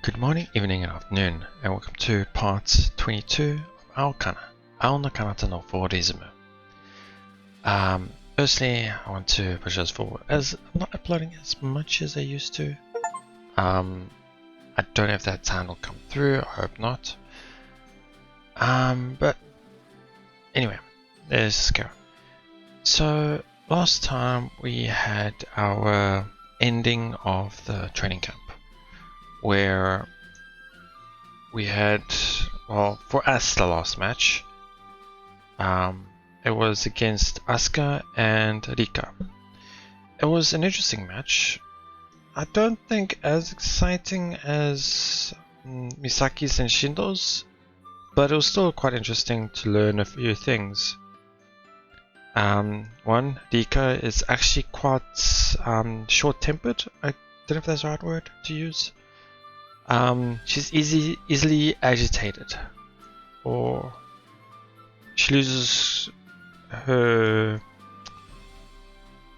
Good morning, evening, and afternoon, and welcome to part 22 of Aokana,蒼の彼方のフォーリズム. Firstly, I want to apologize for as I'm not uploading as much as I used to. I don't know if that sound will come through, I hope not. But anyway, let's go. So last time we had our ending of the training camp, where we had, well, for us the last match, it was against Asuka and Rika. It was an interesting match. I don't think as exciting as Misaki's and Shindo's, but it was still quite interesting to learn a few things. One, Rika is actually quite short-tempered. I don't know if that's the right word to use. She's easily agitated, or she loses her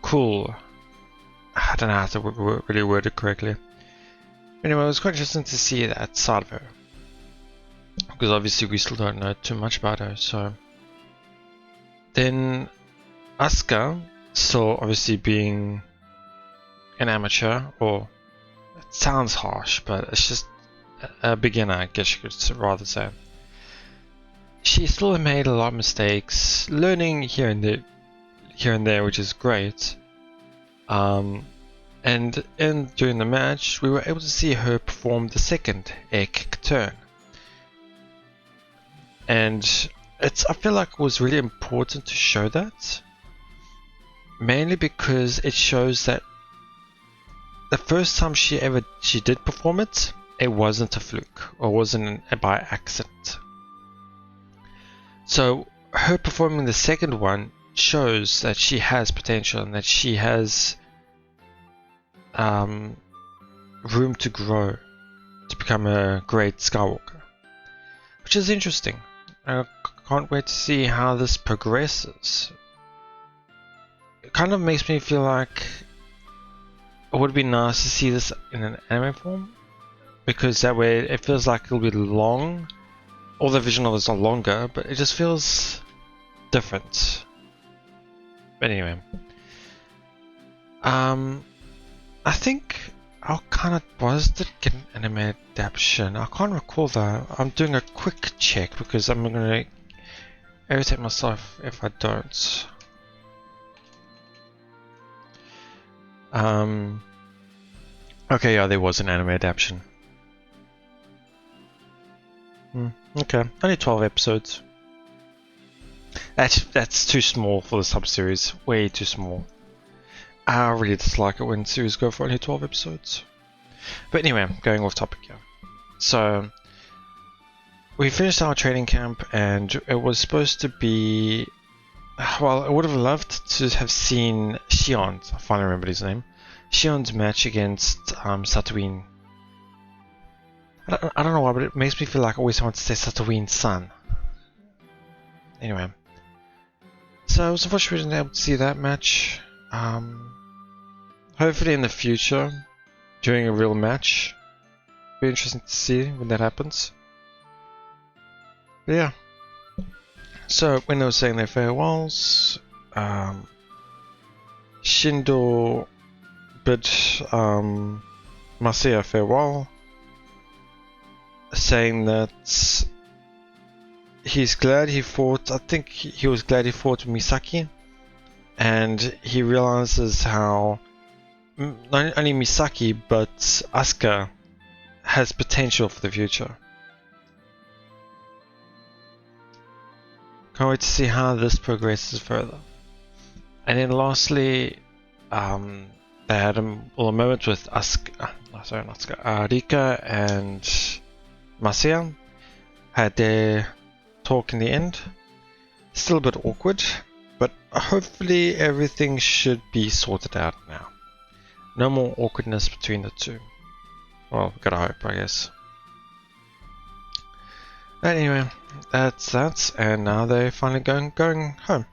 cool. I don't know how to really word it correctly. Anyway, it was quite interesting to see that side of her, because obviously we still don't know too much about her. So then Asuka, still obviously being an amateur, or it sounds harsh, but it's just a beginner, I guess you could rather say. She still made a lot of mistakes, learning here and there, which is great. And during the match, we were able to see her perform the second air kick turn, and I feel like it was really important to show that, mainly because it shows that the first time she did perform it, it wasn't a fluke, or wasn't by accident. So her performing the second one shows that she has potential and that she has room to grow to become a great Skywalker, which is interesting. I can't wait to see how this progresses. It kind of makes me feel like it would be nice to see this in an anime form, because that way it feels like it'll be long. All the visual novels are longer, but it just feels different. But anyway, I think Aokana did get an anime adaptation. I can't recall though. I'm doing a quick check because I'm gonna irritate myself if I don't. Okay, yeah, there was an anime adaptation. Okay, only 12 episodes. That's too small for the sub-series. Way too small. I really dislike it when series go for only 12 episodes. But anyway, going off topic here. So, we finished our training camp, and it was supposed to be... Well, I would have loved to have seen Shion's, I finally remembered his name, Shion's match against SunaeVN. I don't know why, but it makes me feel like I always want to say SunaeVN's son. Anyway, so I was unfortunately not able to see that match. Hopefully in the future, during a real match, it'll be interesting to see when that happens. But yeah. So when they were saying their farewells, Shindo bid Masaya farewell, saying that he's glad he fought. I think he was glad he fought Misaki, and he realizes how not only Misaki but Asuka has potential for the future. Can't wait to see how this progresses further. And then lastly, they had a moment with Rika and Masaya. Had their talk in the end. Still a bit awkward, but hopefully everything should be sorted out now. No more awkwardness between the two. Well, gotta hope, I guess. Anyway, that's that, and now they're finally going home.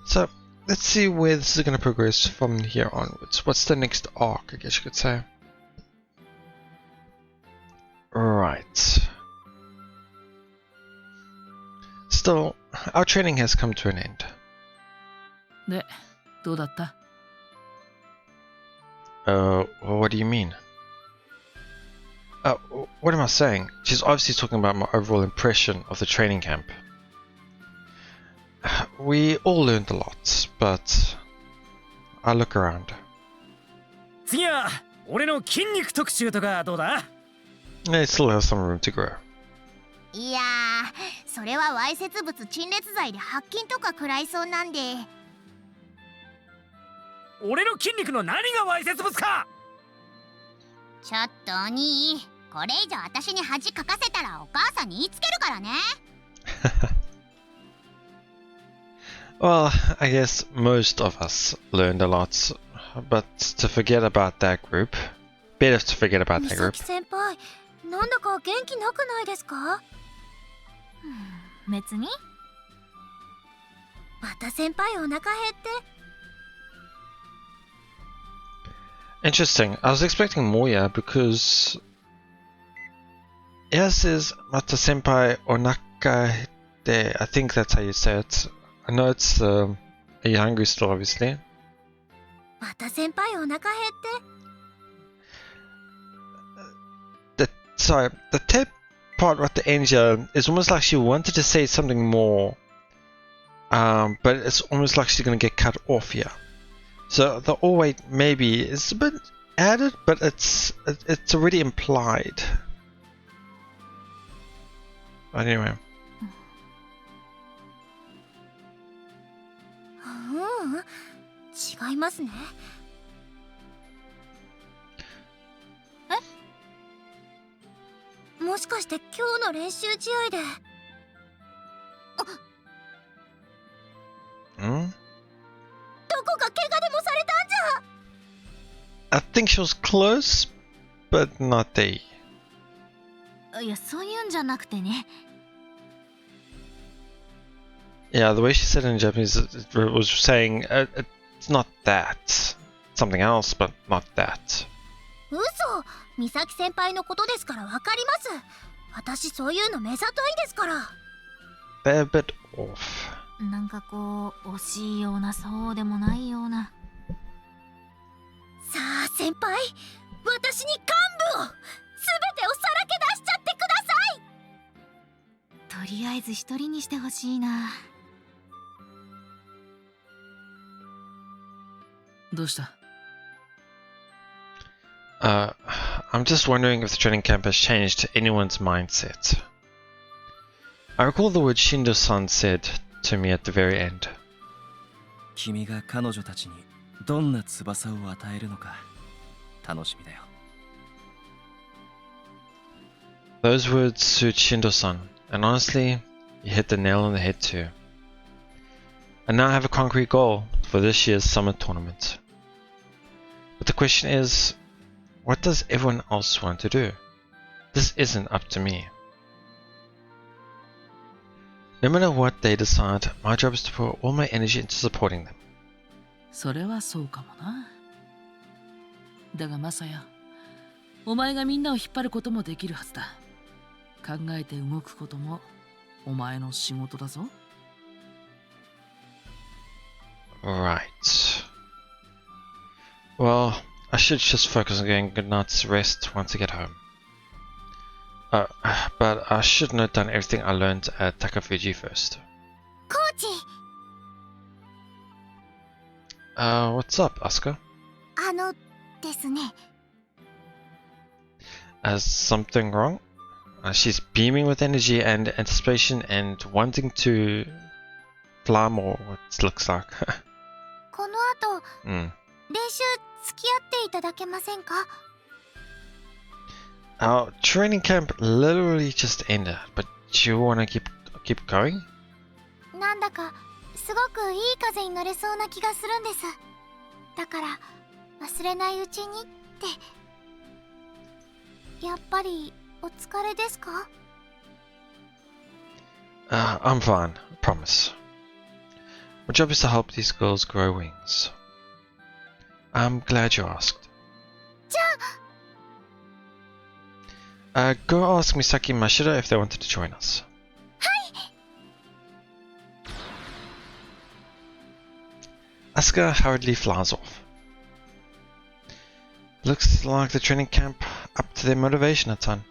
So, let's see where this is going to progress from here onwards. What's the next arc, I guess you could say. Right. Still, our training has come to an end. で、どうだった？ What do you mean? What am I saying? She's obviously talking about my overall impression of the training camp. We all learned a lot, but I look around. 次は俺の筋肉特集とかどうだ？ It still has some room to grow. いやー、それはわいせつ物陳列罪で罰金とか食らいそうなんで。俺の筋肉の何がわいせつ物か？ちょっとお兄、これ以上私に恥かかせたらお母さんに言いつけるからね。Well, I guess most of us learned a lot, but to forget about that group, better to forget about that 美 group. 咲先輩、なんだか元気なくないですか？別に。また先輩お腹減って。Interesting. I was expecting more, yeah, because it says Mata Senpai Onaka de. I think that's how you say it. I know it's. Are you hungry still, obviously? また先輩お腹減って。Sorry, the tape part at the end here is almost like she wanted to say something more, but it's almost like she's gonna get cut off here. So the "oh wait, maybe" is a bit added, but it's already implied. Anyway. 違いますね。え？もしかして今日の練習試合で。Hmm? どこか怪我でもされたんじゃ。 I think she was close, but not there. いや、そういうんじゃなくてね。Yeah, the way she said it in Japanese, it was saying it's not that. Something else, but not that. 嘘、美咲先輩のことですからわかります。私そういうの目ざといですから。 They're a bit off. なんかこう惜しいようなそうでもないような。さあ先輩、私に幹部を全てをさらけ出しちゃってください。とりあえず一人にしてほしいな。どうした？ I'm just wondering if the training camp has changed anyone's mindset. I recall the word Shindo-san said to me at the very end. 君が彼女たちにどんな翼を与えるのか楽しみだよ。 Those words suit Shindo-san, and honestly, you hit the nail on the head too. I now have a concrete goal for this year's summer tournament. But the question is, what does everyone else want to do? This isn't up to me. No matter what they decide, my job is to put all my energy into supporting them. それはそうかもな。だがマサヤ、お前がみんなを引っ張ることもできるはずだ。考えて動くこともお前の仕事だぞ。Right. Well, I should just focus on getting good night's rest once I get home. But I should note down everything I learned at Takafuji first. コーチ。What's up, Asuka? ですね。Is something wrong? She's beaming with energy and anticipation and wanting to fly more, what it looks like. この後、練習付き合っていただけませんか？ Our training camp literally just ended, but do you wanna keep going? なんだかすごくいい風に乗れそうな気がするんです。だから忘れないうちにって。やっぱりお疲れですか？ I'm fine, I promise. My job is to help these girls grow wings. I'm glad you asked. じ Go ask Misaki and Mashida if they wanted to join us. Asuka hurriedly flies off. Looks like the training camp up to their motivation a ton.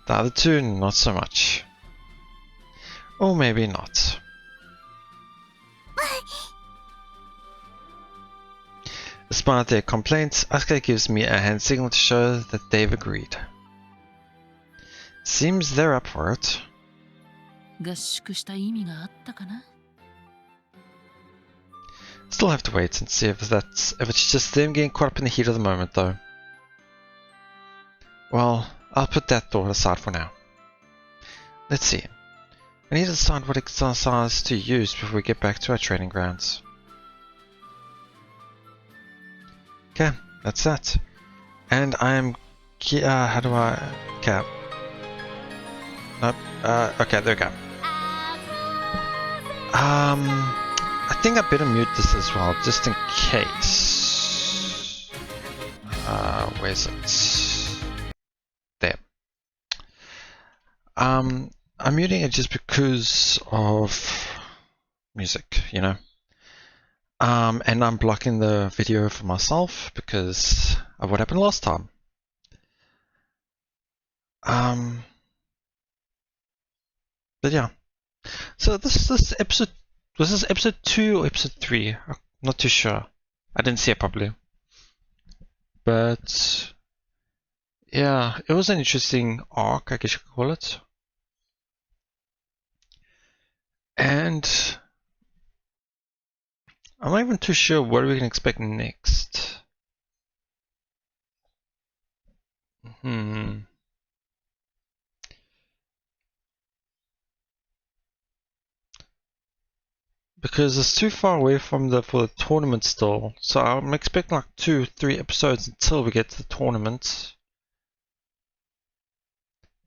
The other two, not so much. Or maybe not. Despite their complaints, Asuka gives me a hand signal to show that they've agreed. Seems they're up for it. 合宿した意味があったかな? Still have to wait and see if it's just them getting caught up in the heat of the moment though. Well, I'll put that thought aside for now. Let's see. We need to decide what exercise to use before we get back to our training grounds. Okay, that's that. And I am... how do I... Okay. Nope. Okay, there we go. I think I better mute this as well, just in case. Where's it? There. I'm muting it just because of music, you know. And I'm blocking the video for myself because of what happened last time. But yeah. So this episode, was this episode 2 or episode 3? I'm not too sure. I didn't see it properly. But yeah, it was an interesting arc, I guess you could call it. And I'm not even too sure what we can expect next. Because it's too far away from for the tournament still, so I'm expecting like 2-3 episodes until we get to the tournament.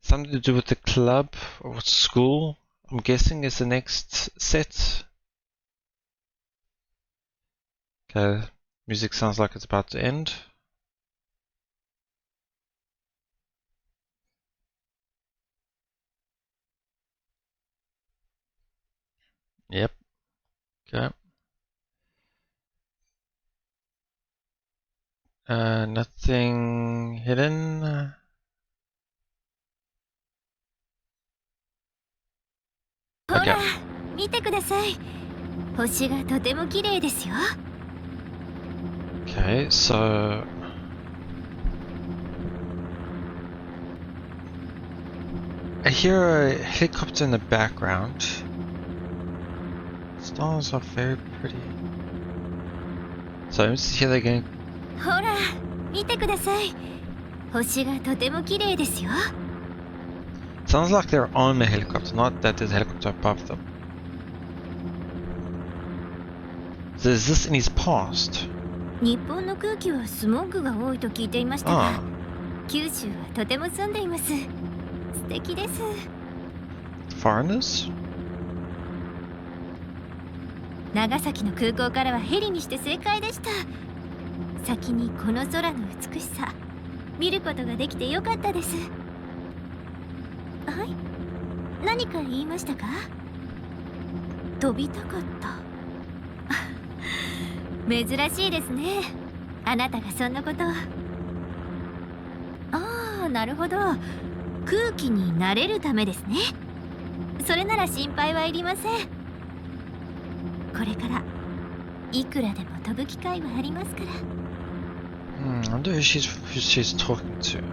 Something to do with the club or school, I'm guessing is the next set. Okay, music sounds like it's about to end. Yep. Okay. Nothing hidden. Okay. 見てください。星がとても綺麗ですよ。Okay, so I hear a helicopter in the background. Stars are very pretty. So I'm just here again. ほら、見てください。星がとても綺麗ですよ。Sounds like they're on a helicopter, not that there's a helicopter above them. So is this in his past? 日本の空気はスモッグが多いと聞いていましたが、九州はとても住んでいます。素敵です。Foreigners? 長崎の空港からはヘリにして正解でした。先にこの空の美しさ見ることができてよかったです。はい、何か言いましたか？飛びたかった。珍しいですね。あなたがそんなこと。ああ、なるほど。空気に慣れるためですね。それなら心配はいりません。これからいくらでも飛ぶ機会はありますから。I wonder who she's talking to.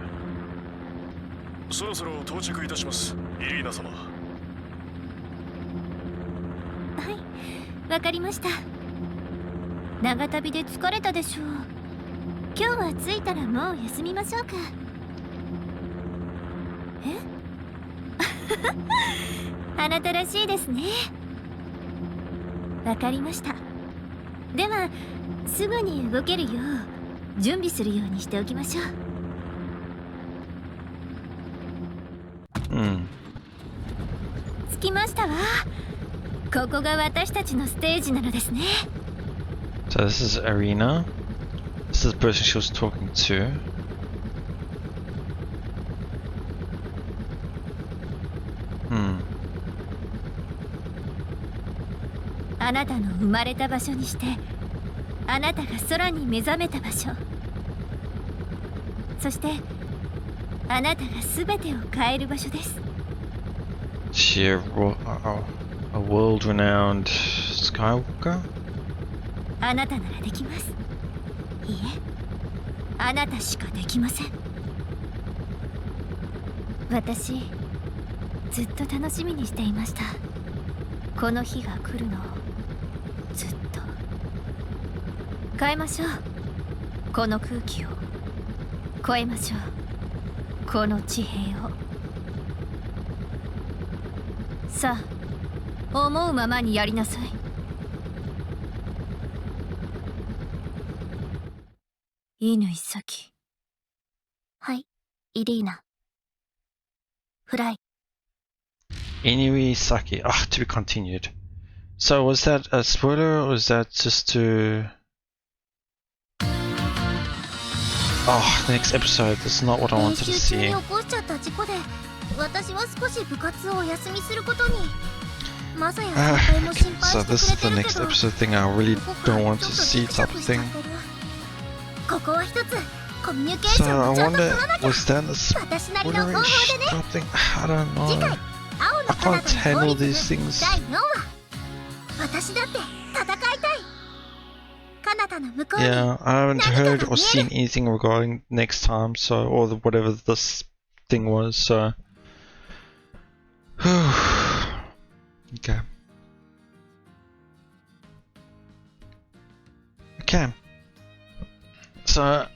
そろそろ到着いたします、イリーナ様。はい、わかりました。長旅で疲れたでしょう。今日は着いたらもう休みましょうか。え？あなたらしいですね。わかりました。ではすぐに動けるよう準備するようにしておきましょう。着きましたわ。ここが私たちのステージなのですね。So this is arena. This is the person she was talking to. Hmm. あなたの生まれた場所にして、あなたが空に目覚めた場所、そしてあなたが全てを変える場所です。She a world-renowned Skywalker? あなたならできます。いいえ、あなたしかできません。私、ずっと楽しみにしていました。この日が来るのをずっと。変えましょう。この空気を超えましょう。この地平を。さあ、思うままにやりなさい。乾咲。はい、イリーナ。フライ。Inui Saki. Ah, to be continued. So was that a spoiler or was that just to... Oh, the next episode. That's not what I wanted to see. 私は少し部活をお休みすることに。マサヤ Okay, so this is the next episode thing I really don't want to see type of thing. ここは一つコミュニケーシ So ョン I をちゃんと wonder, 取らなきゃ。 was that a 私なりの方法 spoilerish でね。 type thing? I don't 次回 know. 青の I 彼 can't 方のフォ handle ーリ these ズム things. 第4話。私だって戦いたい。彼方の向こうに。 Yeah, I haven't heard or seen anything regarding next time, so or whatever this thing was. So, okay, okay. So I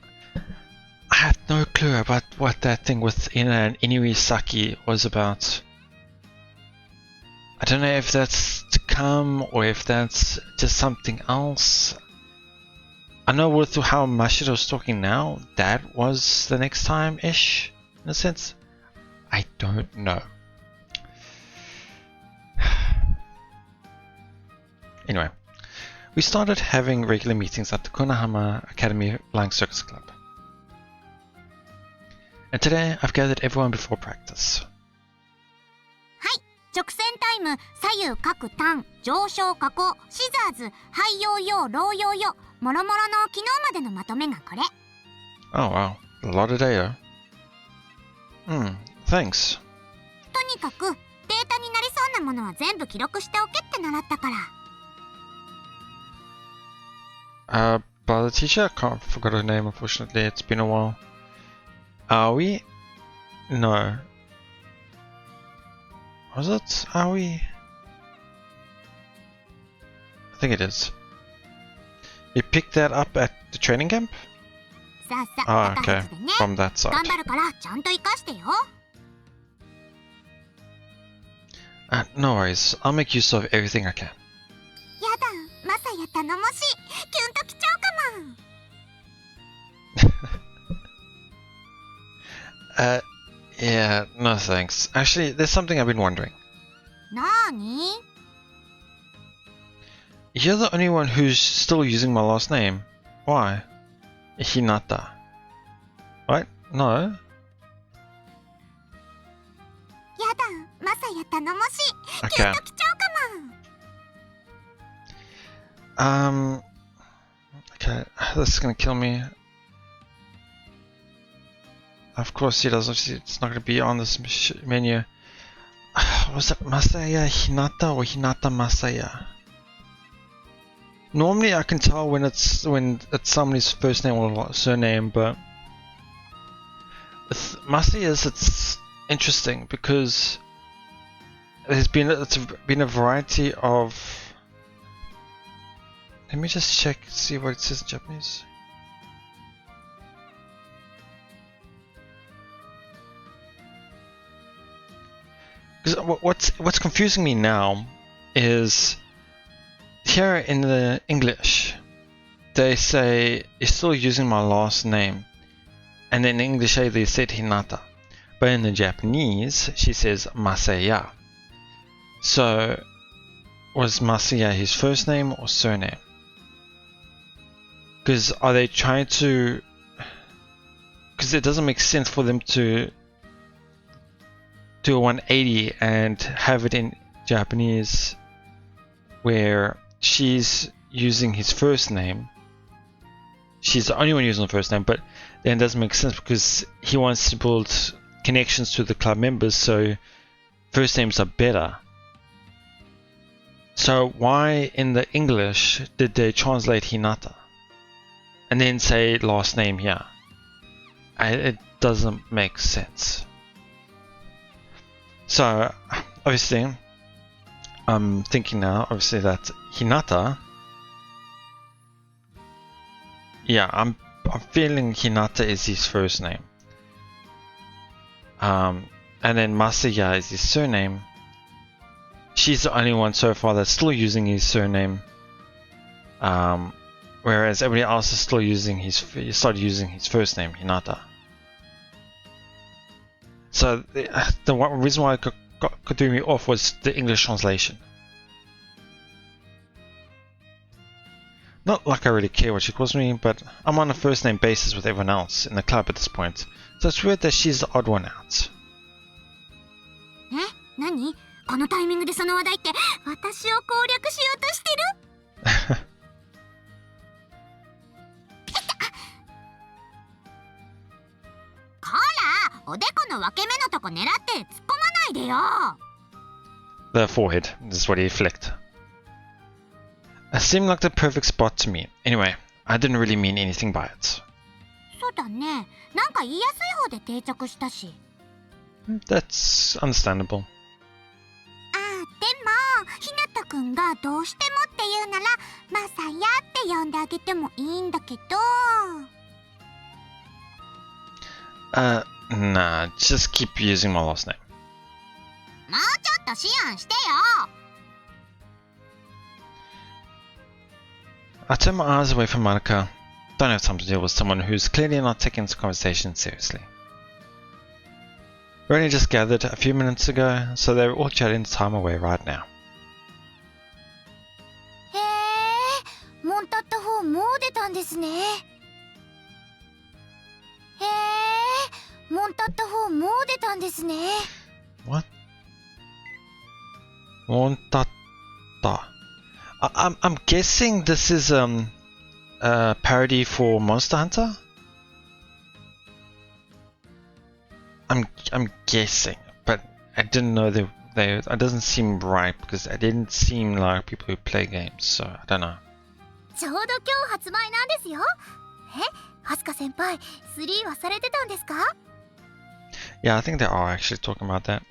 had no clue about what that thing with Ina and Inui Saki was about. I don't know if that's to come or if that's just something else. I know with how Mashiro's talking now, that was the next time-ish, in a sense. I don't know. Anyway, we started having regular meetings at the Konohama Academy Flying Circus Club. And today I've gathered everyone before practice. 直線タイム、左右各ターン、上昇下降、シザーズ、ハイヨーヨー、ローヨーヨー、もろもろの昨日までのまとめがこれ。 Oh wow, a lot of data. Thanks. とにかくデータになりそうなものは全部記録しておけって習ったから。By the teacher, I forgot her name unfortunately, it's been a while. Aoi? No. Was it Aoi? I think it is. You picked that up at the training camp? さあさあ、 Oh, okay. でね。 From that side. 頑張るからちゃんと生かしてよ。No worries. I'll make use of everything I can. やだ、マサヤ頼もしい。キュンときちゃうかも。Yeah, no thanks. Actually, there's something I've been wondering. なーに？ You're the only one who's still using my last name. Why? Hinata. What? No? やだ、マサヤ頼もしい。キュ Okay. ンときちゃうかも。 Okay, this is gonna kill me. Of course, it doesn't. It's not gonna be on this menu. Was it Masaya Hinata or Hinata Masaya? Normally, I can tell when it's somebody's first name or surname, but with Masayas, it's interesting because it's been a variety of. Let me just check, see what it says in Japanese. Because what's confusing me now is here in the English they say you're still using my last name, and in English they said Hinata, but in the Japanese she says Masaya. So was Masaya his first name or surname? Because are they trying to... Because it doesn't make sense for them to do a 180 and have it in Japanese where she's using his first name. She's the only one using the first name, but then it doesn't make sense because he wants to build connections to the club members, so first names are better. So why in the English did they translate Hinata and then say last name here? It doesn't make sense. So obviously I'm thinking now obviously that Hinata, yeah, I'm feeling Hinata is his first name. And then Masaya is his surname. She's the only one so far that's still using his surname. Whereas everybody else is still using he started using his first name, Hinata. So the one reason why it could throw me off was the English translation. Not like I really care what she calls me, but I'm on a first name basis with everyone else in the club at this point. So it's weird that she's the odd one out. え、何？このタイミングでその話題って私を攻略しようとしてる？こら、おでこの分け目のとこ狙って突っ込まないでよ。The forehead. This is what he flicked. It seemed like the perfect spot to me. Anyway, I didn't really mean anything by it. そうだね。なんか言いやすい方で定着したし。That's understandable. ああ、でも、ひなたくんがどうしてもって言うなら、まさやって呼んであげてもいいんだけど。Nah, just keep using my last name. もうちょっと思案してよ。I turn my eyes away from Monica. Don't have time to deal with someone who's clearly not taking this conversation seriously. We only just gathered a few minutes ago, so they're all chatting time away right now. へえ、モンタッタ4もう出たんですね。へえ、モンタッタ4もう出たんですね。What? Montatta. I'm guessing this is a parody for Monster Hunter. I'm guessing, but I didn't know they it doesn't seem right because it didn't seem like people who play games, so I don't know. ちょうど今日発売なんですよ。え、はすか先輩、3はされてたんですか？ Yeah, I think they are actually talking about that.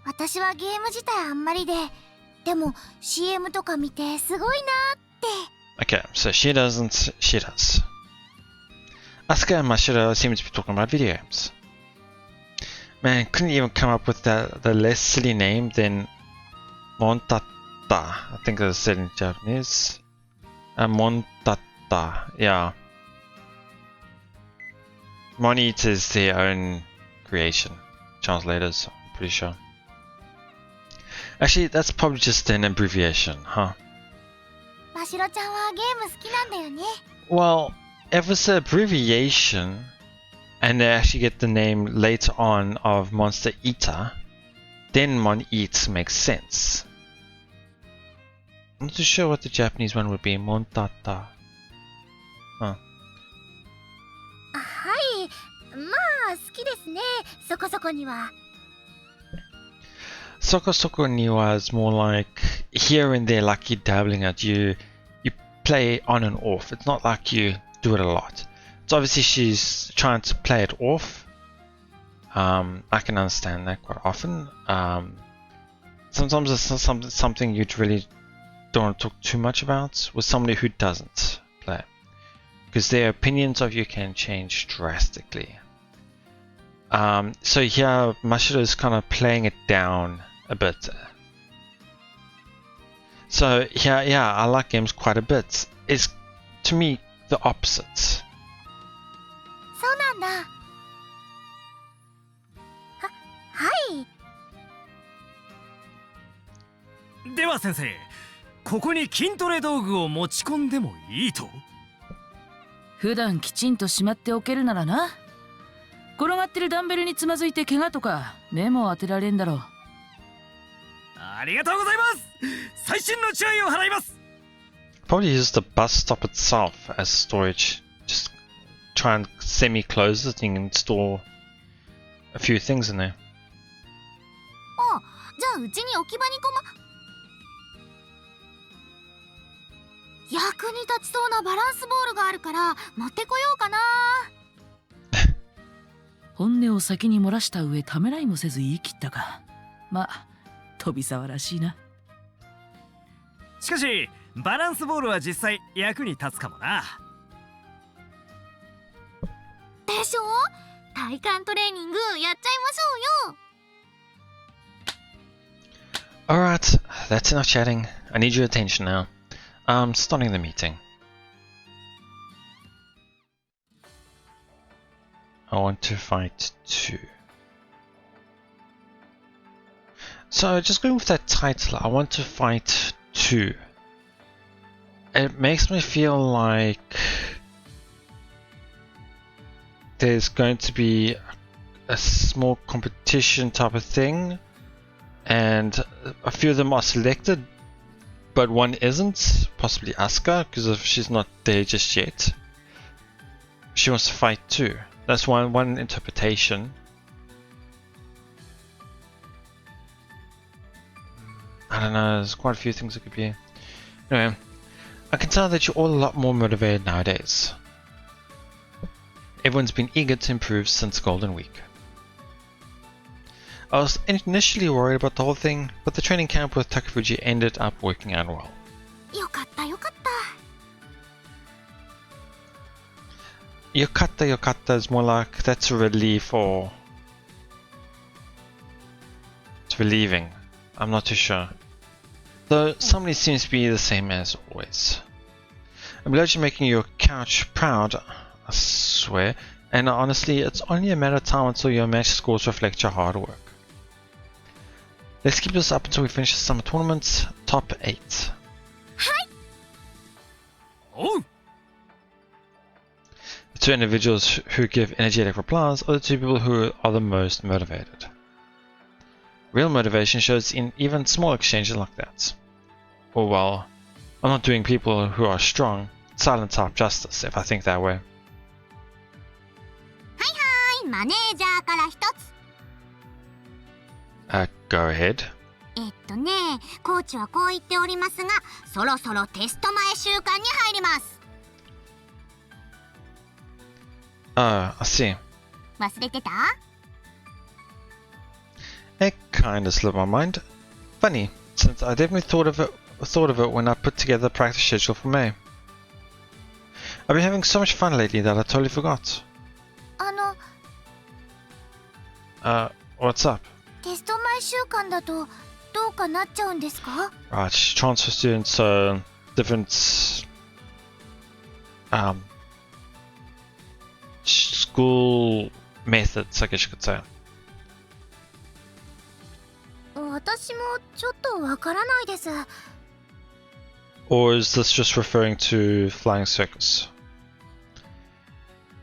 私はゲーム自体あんまりで、でも CM とか見てすごいなーって。 Okay, so she doesn't, she does. Asuka and Mashiro seem to be talking about video games. Man, couldn't even come up with the less silly name than Montatta. I think that's said in Japanese. Montatta, yeah. Monit is their own creation. Translators, I'm pretty sure. Actually, that's probably just an abbreviation, huh? ましろちゃんはゲーム好きなんだよね。 Well, if it's an abbreviation, and they actually get the name later on of Monster Eater, then Mon Eat makes sense. I'm not too sure what the Japanese one would be. Montata. Huh. はい、まあ好きですね。そこそこには。 Soko Soko Niwa is more like here and there, like you're dabbling at you play on and off. It's not like you do it a lot. So obviously she's trying to play it off. I can understand that quite often. Sometimes it's something you'd really don't want to talk too much about with somebody who doesn't play, because their opinions of you can change drastically. So here Mashiro is kind of playing it down a bit. So yeah, I like games quite a bit. It's to me the opposite. そうなんだ。はい。では先生、ここに筋トレ道具を持ち込んでもいいと？普段きちんとしまっておけるならな。転がってるダンベルにつまずいて怪我とか目も当てられんだろう。ありがとうございます。最新の注意を払います。 Probably use the bus stop itself as storage. Just try and semi-close it and install a few things in there. ああ、じゃあうちに置き場に役に立ちそうなバランスボールがあるから持ってこようかな。本音を先に漏らした上ためらいもせず言い切ったか。まあ飛び沢らしいな。しかしバランスボールは実際役に立つかもな。でしょ？体幹トレーニングやっちゃいましょうよ。Alright, that's enough chatting. I need your attention now. Starting the meeting. I want to fight 2. So just going with that title, I want to fight 2. It makes me feel like there's going to be a small competition type of thing, and a few of them are selected, but one isn't, possibly Asuka, because if she's not there just yet. She wants to fight too. That's one interpretation. I don't know, there's quite a few things it could be. Anyway, I can tell that you're all a lot more motivated nowadays. Everyone's been eager to improve since Golden Week. I was initially worried about the whole thing, but the training camp with Takefuji ended up working out well. よかったよかった。Yokata is more like that's a relief, or it's relieving. I'm not too sure. Though somebody seems to be the same as always. I'm glad you're making your couch proud, I swear, and honestly it's only a matter of time until your match scores reflect your hard work. Let's keep this up until we finish the summer tournament, top 8. Oh! The two individuals who give energetic replies are the two people who are the most motivated. Real motivation shows in even small exchanges like that. Or well, I'm not doing people who are strong silent type justice if I think that way. はいはい、マネージャーから一つ。Go ahead. コーチはこう言っておりますが、そろそろテスト前週間に入ります。I see. 忘れてた？ It kinda slipped my mind. Funny, since I definitely thought of it when I put together the practice schedule for May. I've been having so much fun lately that I totally forgot. What's up? テスト前週間だとどうかなっちゃうんですか？ Right, transfer students, different school methods, I guess you could say. 私もちょっとわからないです。 Or is this just referring to flying circus?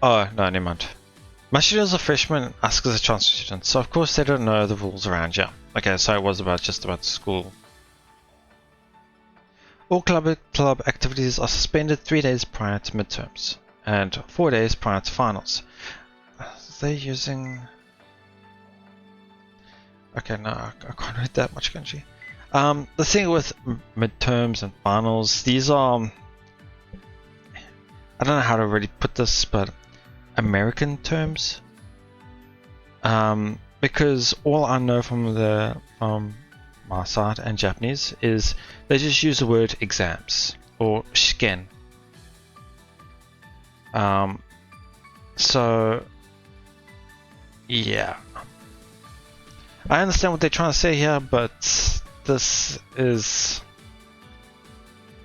Oh, no, never mind. Mashida's a freshman and Asuka's a transfer student, so of course they don't know the rules around here. Okay, so it was just about school. All club activities are suspended 3 days prior to midterms, and 4 days prior to finals. They're using... Okay, no, I can't read that much kanji. The thing with midterms and finals, these are... I don't know how to really put this, but American terms. Because all I know from my side and Japanese is they just use the word exams or shiken. So yeah, I understand what they're trying to say here, but this is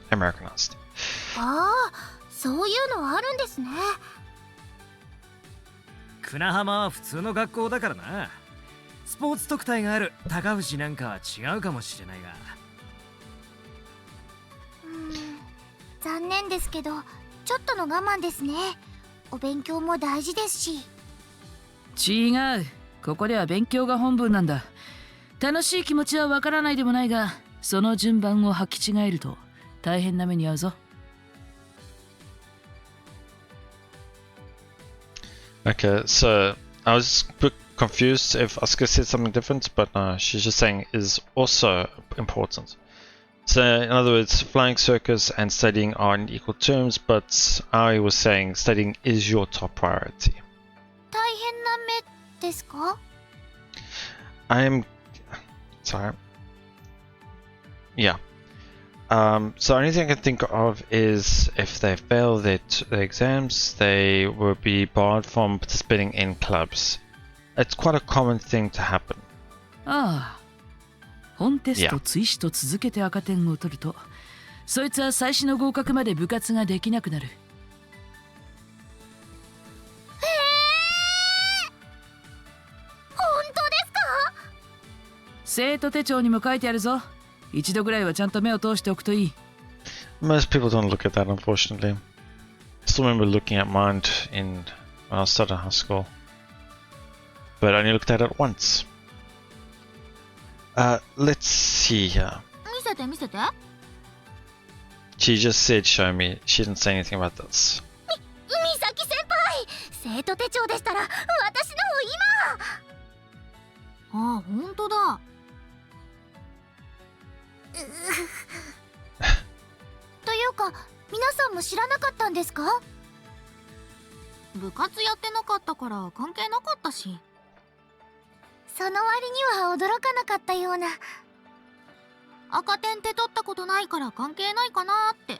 Americanized. ああ、そういうのあるんですね。船浜は普通の学校だからな。スポーツ特待がある高藤なんかは違うかもしれないが。残念ですけど、ちょっとの我慢ですね。お勉強も大事ですし。違う。ここでは勉強が本分なんだ。楽しい気持ちはわからないでもないが、その順番を履き違えると大変な目に遭うぞ。Okay, so I was a bit confused if Asuka said something different, but no, she's just saying is also important. So in other words, flying circus and studying are in equal terms, but Aoi was saying studying is your top priority. 大変な目ですか？ I'm sorry. Yeah. So the only thing I can think of is if they fail their exams, they will be barred from participating in clubs. It's quite a common thing to happen. ああ。本テスト追試と続けて赤点を取ると、そいつは最初の合格まで部活ができなくなる。本当ですか？生徒手帳にも書いてあるぞ。一度ぐらいはちゃんと目を通しておくといい。Most people don't look at that, unfortunately. I still remember looking at mine when I was starting high school, but I only looked at it once. Let's see here. 見せて見せて。 She just said show me. She didn't say anything about this. 美咲先輩、生徒手帳でしたら私の今。ああ、本当だ。というか、皆さんも知らなかったんですか？部活やってなかったから関係なかったし。その割には驚かなかったような。赤点って取ったことないから関係ないかなって。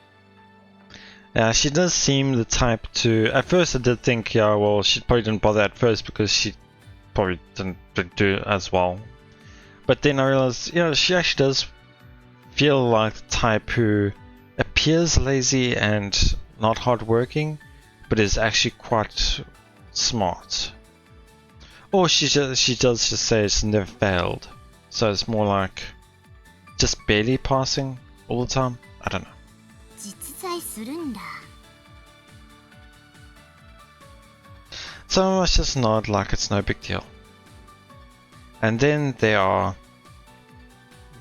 Yeah, she does seem the type to. At first, I did think, yeah, well, she probably didn't bother at first because she probably didn't do as well. But then I realized, you know, she actually does feel like the type who appears lazy and not hardworking, but is actually quite smart. Or she does just say it's never failed, so it's more like just barely passing all the time. I don't know. 実在するんだ。 So I must just nod like it's no big deal. And then there are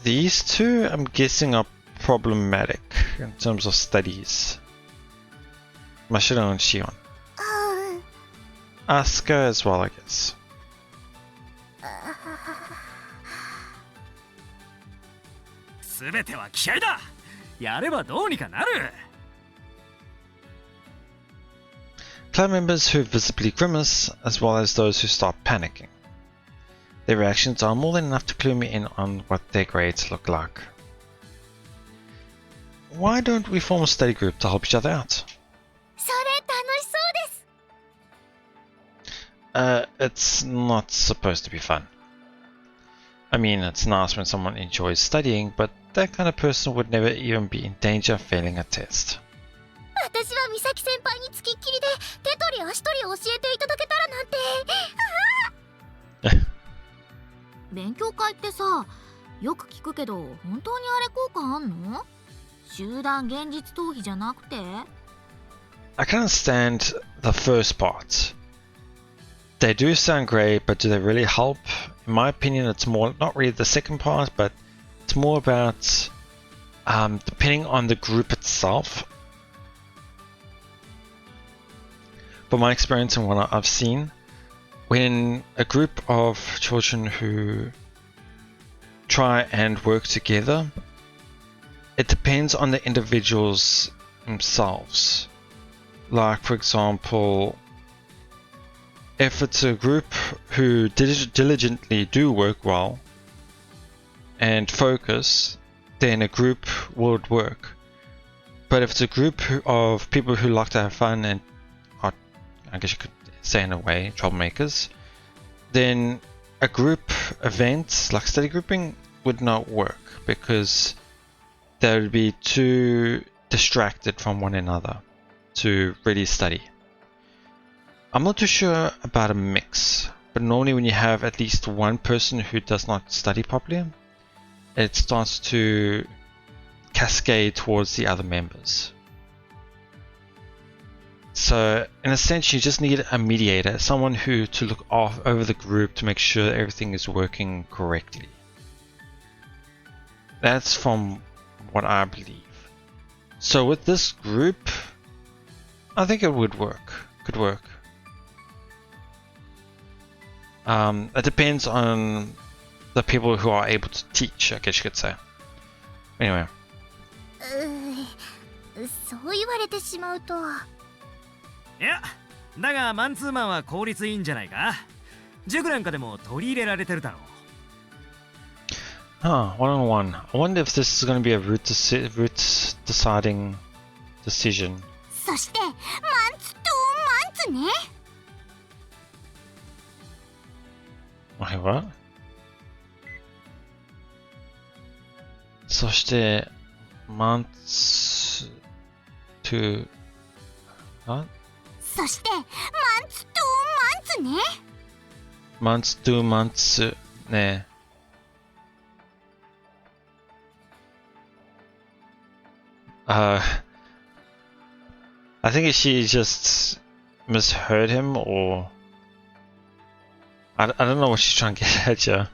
these two. I'm guessing are problematic in terms of studies. Mashiro and Shion. Asuka as well, I guess. すべては気合だ。やればどうにかなる。Club members who visibly grimace, as well as those who start panicking. Their reactions are more than enough to clue me in on what their grades look like. Why don't we form a study group to help each other out? それ楽しそうです。 It's not supposed to be fun. I mean, it's nice when someone enjoys studying, but that kind of person would never even be in danger of failing a test. 私は美咲先輩につきっきりで手取り足取り教えていただけたらなんて。勉強会ってさ、よく聞くけど本当にあれ効果あんの？集団現実逃避じゃなくて？ I can understand the first part. They do sound great, but do they really help? In my opinion, it's more not really the second part, but it's more about depending on the group itself. From my experience and what I've seen, when a group of children who try and work together, it depends on the individuals themselves. Like, for example, if it's a group who diligently do work well and focus, then a group would work. But if it's a group of people who like to have fun and are, I guess you could say in a way, troublemakers, then a group event like study grouping would not work because they would be too distracted from one another to really study. I'm not too sure about a mix, but normally when you have at least one person who does not study properly, it starts to cascade towards the other members. So in a sense, you just need a mediator, someone who to look over the group to make sure that everything is working correctly. That's from what I believe. So with this group, I think it would work. Could work. It depends on the people who are able to teach, I guess you could say. Anyway. そう言われてしまうと。いや、だがマンツーマンは効率いいんじゃないか。塾なんかでも取り入れられてるだろう。Huh, one-on-one. I wonder if this is going to be a route deciding decision. そしてマンツとマンツね。Okay, what? そしてマンツ to what? そしてマンツとマンツね。months to months ね。I think she just misheard him, or I don't know what she's trying to get at here.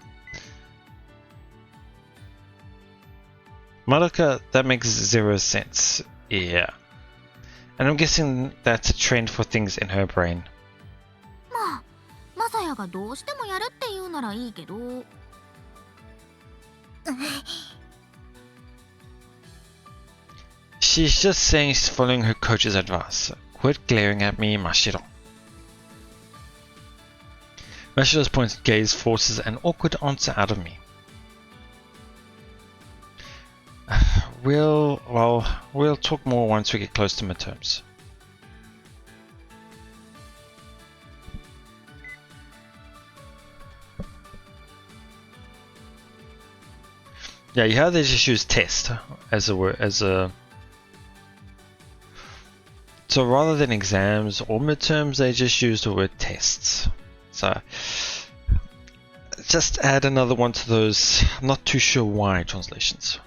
Madoka, that makes zero sense. Yeah. And I'm guessing that's a trend for things in her brain. まあ、マサヤがどうしてもやるって言うならいいけど。She's just saying she's following her coach's advice. Quit glaring at me, Mashiro. Mashiro's pointed gaze forces an awkward answer out of me. We'll talk more once we get close to midterms. Yeah, you have they just use test as a word so rather than exams or midterms, they just use the word tests. So just add another one to those. I'm not too sure why translations.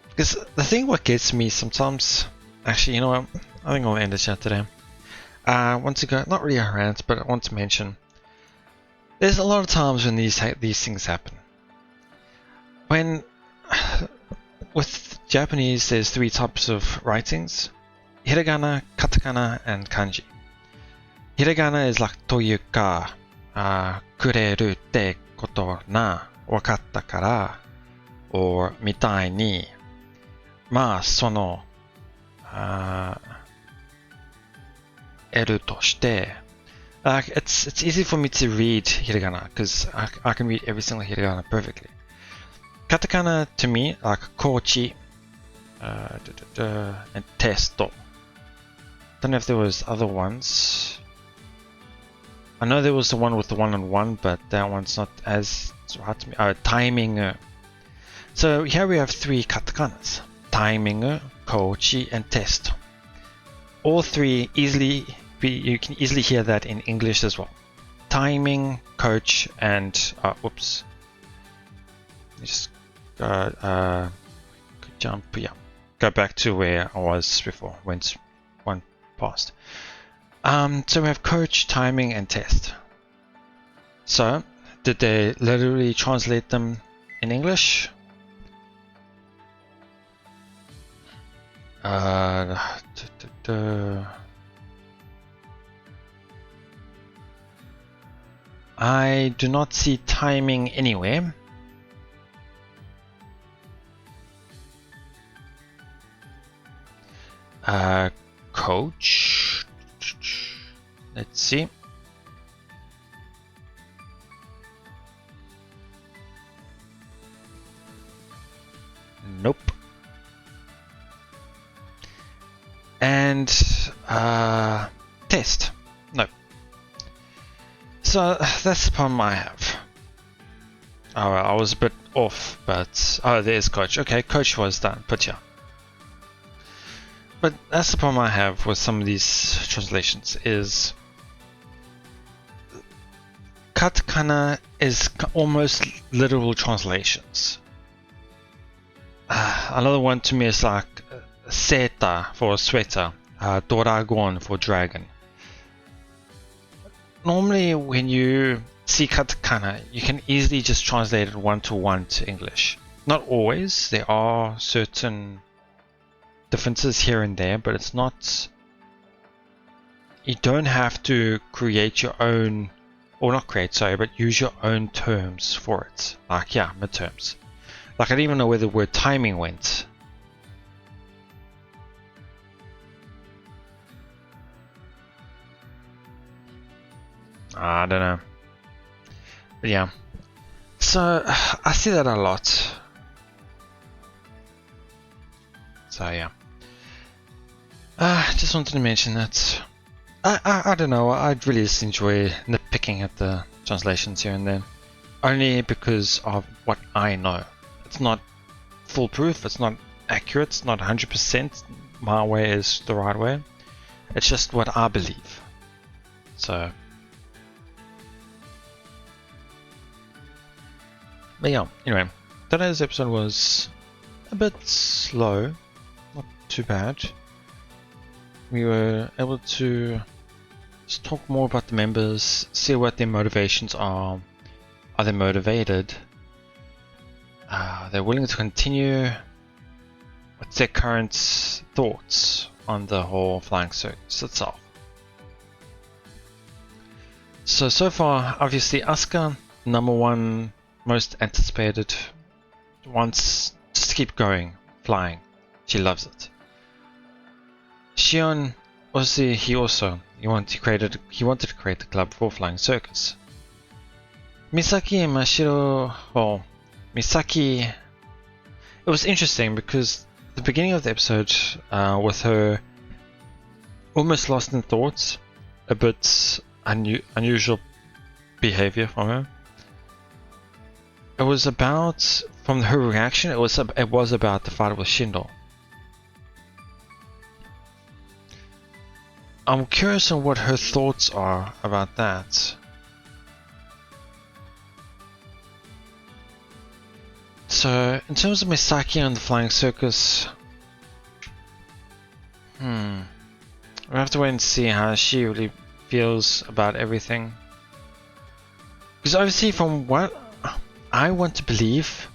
Because the thing what gets me sometimes, actually, you know what? I think I'll end the chat today. Want to go, not really a rant, but I want to mention. There's a lot of times when these things happen. When with Japanese, there's three types of writings: hiragana, katakana, and kanji. Hiragana is like toyuka, kureru te koto na wakatta kara, or mitai ni. Ma sono eru to shite. It's easy for me to read hiragana because I can read every single hiragana perfectly. Katakana to me like kochi and testo. Don't know if there was other ones. I know there was the one with the one-on-one, but that one's not as right to me. Timing. So here we have three katakanas: timing, kochi, and testo. All three you can easily hear that in English as well. Timing, coach, and oops. Just jump, yeah. Go back to where I was before. Went one past. So we have coach, timing, and test. So did they literally translate them in English? I do not see timing anywhere. Coach. Let's see. Nope. And test. No. So that's the problem I have. Oh, I was a bit off, but there's coach. Okay, coach was done, but yeah. But that's the problem I have with some of these translations is katakana is almost literal translations. Another one to me is like Seta for sweater, Doragon for dragon. Normally when you see katakana, you can easily just translate it one-to-one to English. Not always, there are certain differences here and there, but it's not... You don't have to create your own, or not create, sorry, but use your own terms for it. Like, yeah, midterms. Like, I didn't even know where the word timing went. I don't know. But yeah. So, I see that a lot. So, yeah. Just wanted to mention that. I don't know, I really just enjoy nitpicking at the translations here and there. Only because of what I know. It's not foolproof, it's not accurate, it's not 100% my way is the right way. It's just what I believe. So... But yeah, anyway, today's episode was a bit slow, not too bad. We were able to just talk more about the members, see what their motivations are. Are they motivated? They're willing to continue? What's their current thoughts on the whole flying circus itself? So far, obviously Asuka, number one, most anticipated, wants just to keep going, flying. She loves it. Shion, obviously, he wanted to create the club for flying circus. Misaki and Mashiro, well, Misaki, it was interesting because the beginning of the episode, with her almost lost in thoughts, a bit unusual behavior from her. It was about, from her reaction, it was about the fight with Shindo. I'm curious on what her thoughts are about that. So, in terms of Misaki and the flying circus, we'll have to wait and see how she really feels about everything. Because obviously, from what I want to believe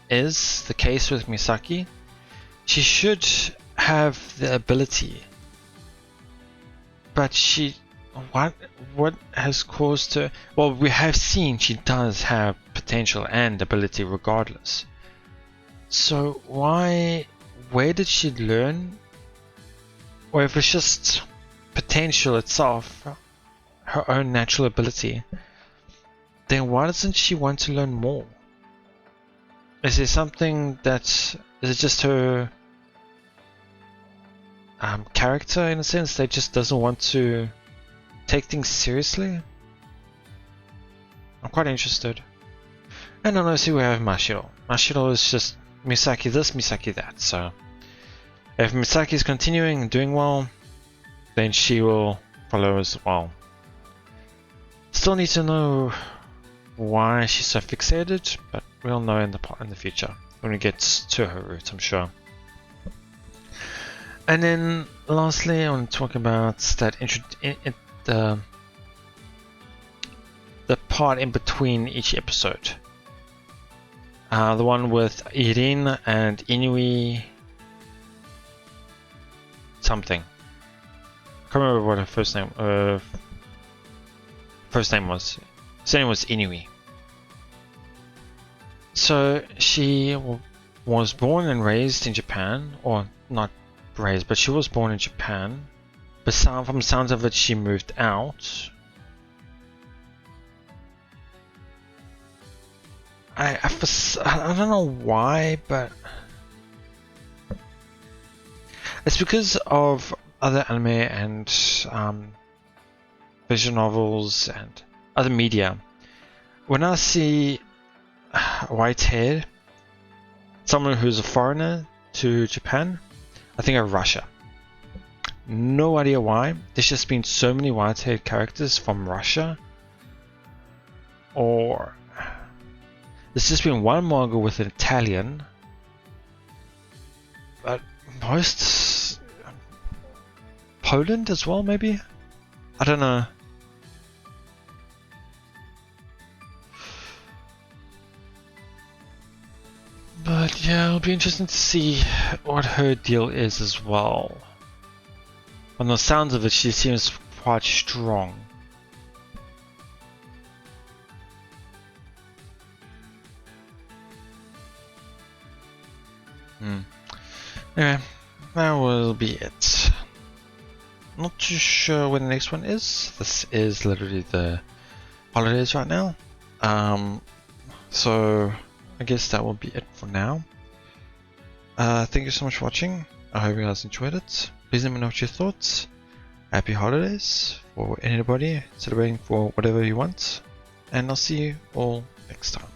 is the case with Misaki, she should have the ability. But what has caused her... Well, we have seen she does have potential and ability regardless. So where did she learn? Or if it's just potential itself, her own natural ability, then why doesn't she want to learn more? Is there something is it just her character in a sense that just doesn't want to take things seriously? I'm quite interested. And then obviously we have Mashiro. Mashiro is just Misaki this, Misaki that. So if Misaki is continuing and doing well, then she will follow as well. Still need to know why she's so fixated, but we'll know in the future when we get to her route, I'm sure. And then lastly, I want to talk about that the part in between each episode. The one with Irin and Inui something. I can't remember what her first name was. His name was Inui. So she was born and raised in Japan, or not raised, but she was born in Japan. But from the sounds of it, she moved out. I don't know why, but it's because of other anime and visual novels and other media. When I see white hair, someone who's a foreigner to Japan, I think of Russia. No idea why. There's just been so many white-haired characters from Russia. Or there's just been one manga with an Italian. But most Poland as well, maybe? I don't know. But yeah, it'll be interesting to see what her deal is as well. On the sounds of it, she seems quite strong. Anyway, that will be it. Not too sure when the next one is. This is literally the holidays right now. So I guess that will be it for now. Thank you so much for watching. I hope you guys enjoyed it. Please let me know what your thoughts. Happy holidays for anybody celebrating for whatever you want. And I'll see you all next time.